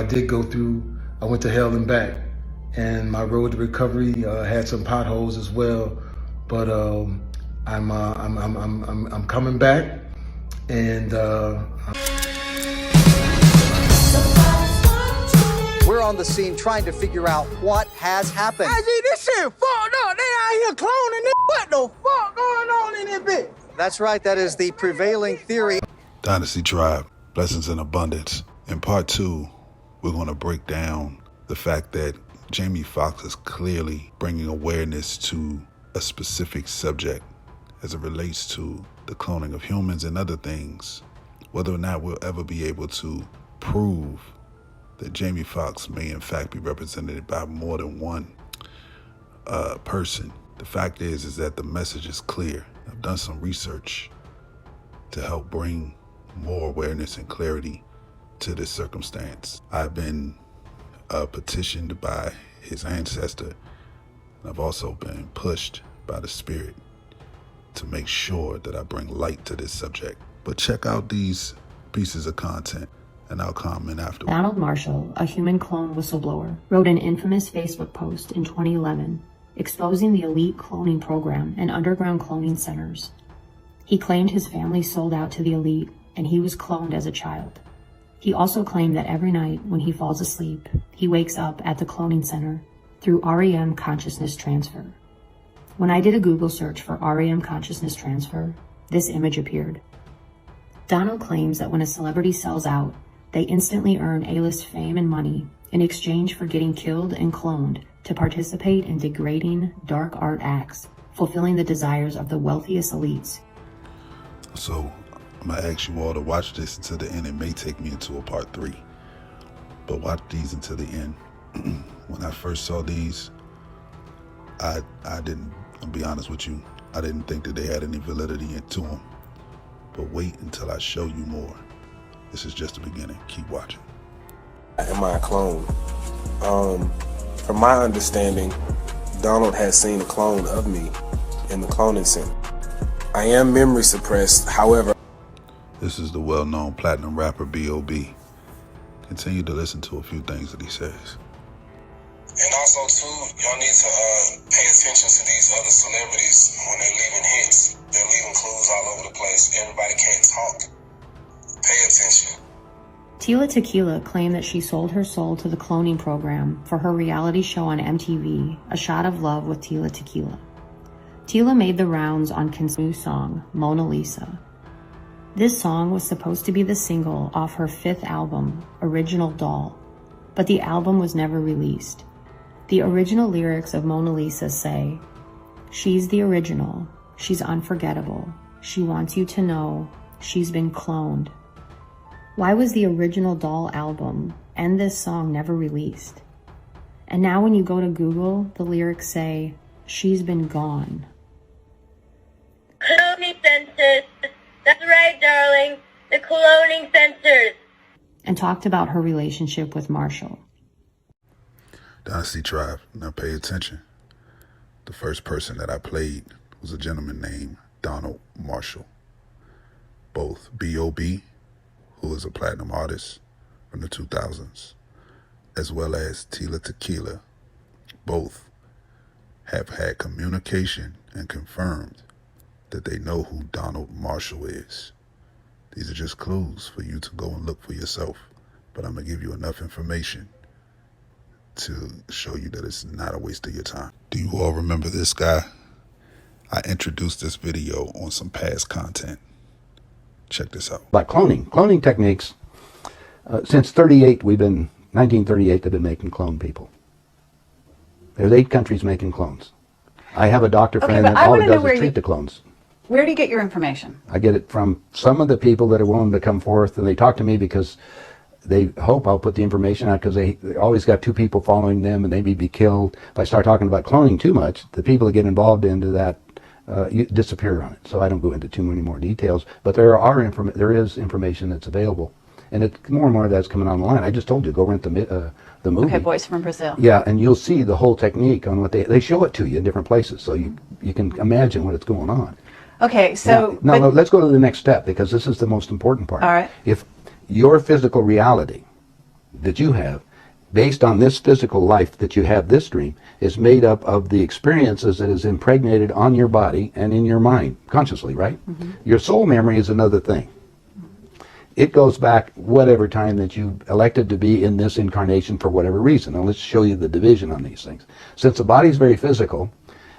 did go through, I went to hell and back, and my road to recovery had some potholes as well. But I'm coming back, and we're on the scene trying to figure out what has happened. This shit fucked up. They out here cloning this. What the fuck going on in this bitch? That's right, that is the prevailing theory. Dynasty Tribe, blessings in abundance. In part 2, we're going to break down the fact that Jamie Foxx is clearly bringing awareness to a specific subject as it relates to the cloning of humans and other things. Whether or not we'll ever be able to prove that Jamie Foxx may in fact be represented by more than one person. The fact is that the message is clear. I've done some research to help bring more awareness and clarity to this circumstance. I've been petitioned by his ancestor, and I've also been pushed by the Spirit to make sure that I bring light to this subject. But check out these pieces of content, and I'll comment afterwards. Donald Marshall, a human clone whistleblower, wrote an infamous Facebook post in 2011 exposing the elite cloning program and underground cloning centers. He claimed his family sold out to the elite and he was cloned as a child. He also claimed that every night when he falls asleep, he wakes up at the cloning center through REM consciousness transfer. When I did a Google search for REM consciousness transfer, this image appeared. Donald claims that when a celebrity sells out, they instantly earn A-list fame and money in exchange for getting killed and cloned to participate in degrading dark art acts, fulfilling the desires of the wealthiest elites. So I'm gonna ask you all to watch this until the end. It may take me into a part 3, but watch these until the end. When I first saw these, I didn't, I'll be honest with you, I didn't think that they had any validity to them. But wait until I show you more. This is just the beginning. Keep watching. Am I a clone? From my understanding, Donald has seen a clone of me in the cloning center. I am memory suppressed, however. This is the well-known platinum rapper B.O.B. Continue to listen to a few things that he says. And also, too, y'all need to pay attention to these other celebrities when they're leaving hits. They're leaving clues all over the place. Everybody can't talk. Pay attention. Tila Tequila claimed that she sold her soul to the cloning program for her reality show on MTV, A Shot of Love with Tila Tequila. Tila made the rounds on Kin's new song, Mona Lisa. This song was supposed to be the single off her 5th album, Original Doll, but the album was never released. The original lyrics of Mona Lisa say, "She's the original, she's unforgettable, she wants you to know, she's been cloned." Why was the Original Doll album and this song never released? And now when you go to Google, the lyrics say, "She's been gone." Cloning centers. That's right, darling. The cloning centers. And talked about her relationship with Marshall. Dynasty Tribe, now pay attention. The first person that I played was a gentleman named Donald Marshall. Both B.O.B., who is a platinum artist from the 2000s, as well as Tila Tequila, both have had communication and confirmed that they know who Donald Marshall is. These are just clues for you to go and look for yourself, but I'm going to give you enough information to show you that it's not a waste of your time. Do you all remember this guy? I introduced this video on some past content. Check this out. About cloning techniques, since 1938, they've been making clone people. There's 8 countries making clones. I have a doctor friend that all it does is treat the clones. Where do you get your information? I get it from some of the people that are willing to come forth, and they talk to me because they hope I'll put the information out, because they always got 2 people following them and they may be killed. If I start talking about cloning too much, the people that get involved into that disappear on it. So I don't go into too many more details, but there is information that's available, and more and more of that's coming online. I just told you, go rent the movie. Okay, Boys from Brazil. Yeah, and you'll see the whole technique on what they show it to you in different places, so you can imagine what it's going on. Okay, so now let's go to the next step, because this is the most important part. All right. If your physical reality that you have, based on this physical life that you have, this dream, is made up of the experiences that is impregnated on your body and in your mind, consciously, right? Your soul memory is another thing. It goes back whatever time that you elected to be in this incarnation for whatever reason. Now let's show you the division on these things. Since the body's very physical,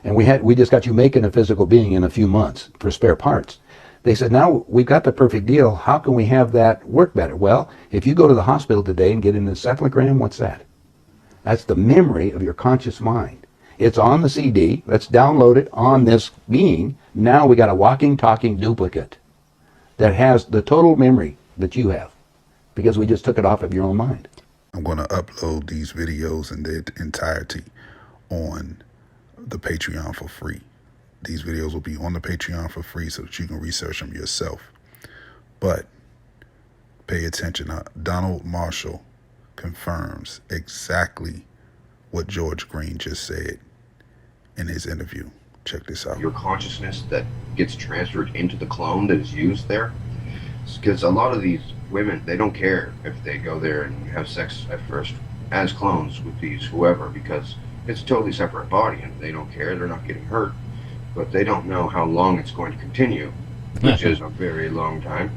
and we just got you making a physical being in a few months for spare parts. They said, now we've got the perfect deal. How can we have that work better? Well, if you go to the hospital today and get an encephalogram, what's that? That's the memory of your conscious mind. It's on the CD. Let's download it on this being. Now we got a walking, talking duplicate that has the total memory that you have, because we just took it off of your own mind. I'm going to upload these videos in their entirety on the Patreon for free. These videos will be on the Patreon for free so that you can research them yourself. But pay attention. Donald Marshall confirms exactly what George Green just said in his interview. Check this out. Your consciousness that gets transferred into the clone that is used there. Because a lot of these women, they don't care if they go there and have sex at first as clones with these whoever, because it's a totally separate body and they don't care. They're not getting hurt. But they don't know how long it's going to continue, which is a very long time.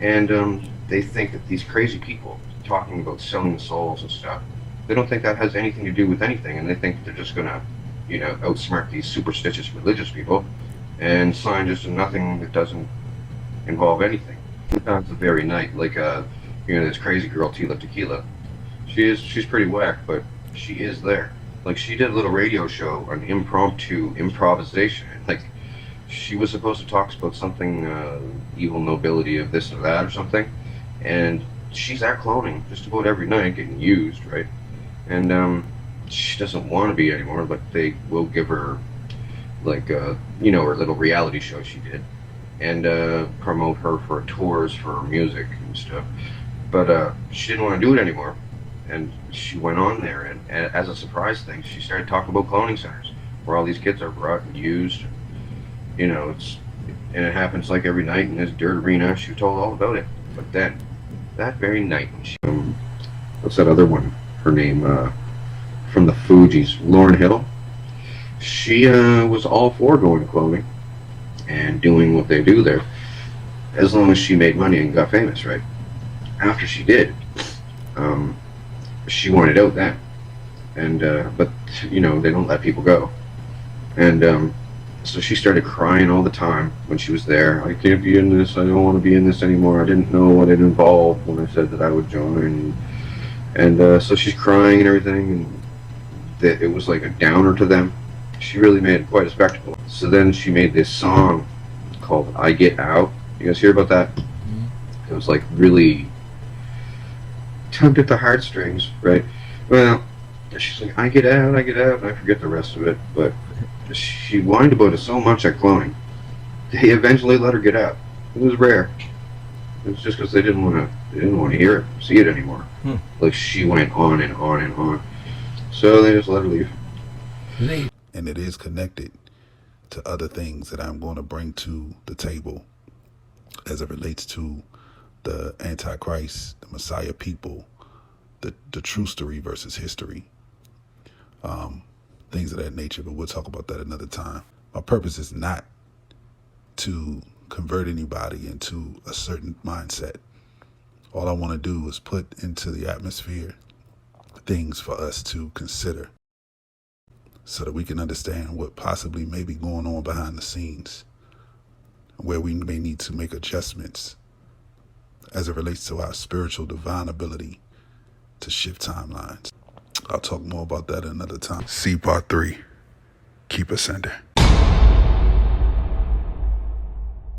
And they think that these crazy people talking about selling the souls and stuff, they don't think that has anything to do with anything, and they think they're just going to, outsmart these superstitious religious people and sign just a nothing that doesn't involve anything. That's the very night, like, this crazy girl, Tila Tequila. She's pretty whack, but she is there. Like, she did a little radio show on impromptu improvisation. Like, she was supposed to talk about something, evil nobility of this or that or something. And she's at cloning just about every night, getting used, right? And she doesn't want to be anymore, but they will give her, like, her little reality show she did. And promote her for tours for music and stuff. But she didn't want to do it anymore. And she went on there, and as a surprise thing, she started talking about cloning centers, where all these kids are brought and used. And it happens like every night in this dirt arena. She told all about it. But then, that very night, when she, what's that other one? Her name, from the Fugees, Lauryn Hill. She was all for going to cloning and doing what they do there, as long as she made money and got famous, right? After she did, she wanted out then, and but they don't let people go, and so she started crying all the time when she was there. I can't be in this. I don't want to be in this anymore. I didn't know what it involved when I said that I would join, and so she's crying and everything, and that it was like a downer to them. She really made it quite a spectacle. So then she made this song called "I Get Out." You guys hear about that? It was like really tugged at the heartstrings, right? Well, she's like, I get out, and I forget the rest of it, but she whined about it so much at cloning, they eventually let her get out. It was rare. It was just because they didn't want to hear it, see it anymore. Like, she went on and on and on. So they just let her leave. And it is connected to other things that I'm going to bring to the table as it relates to the Antichrist, the Messiah people, the true story versus history, things of that nature, but we'll talk about that another time. My purpose is not to convert anybody into a certain mindset. All I want to do is put into the atmosphere things for us to consider so that we can understand what possibly may be going on behind the scenes, where we may need to make adjustments as it relates to our spiritual divine ability to shift timelines. I'll talk more about that another time. See part 3. Keep ascending.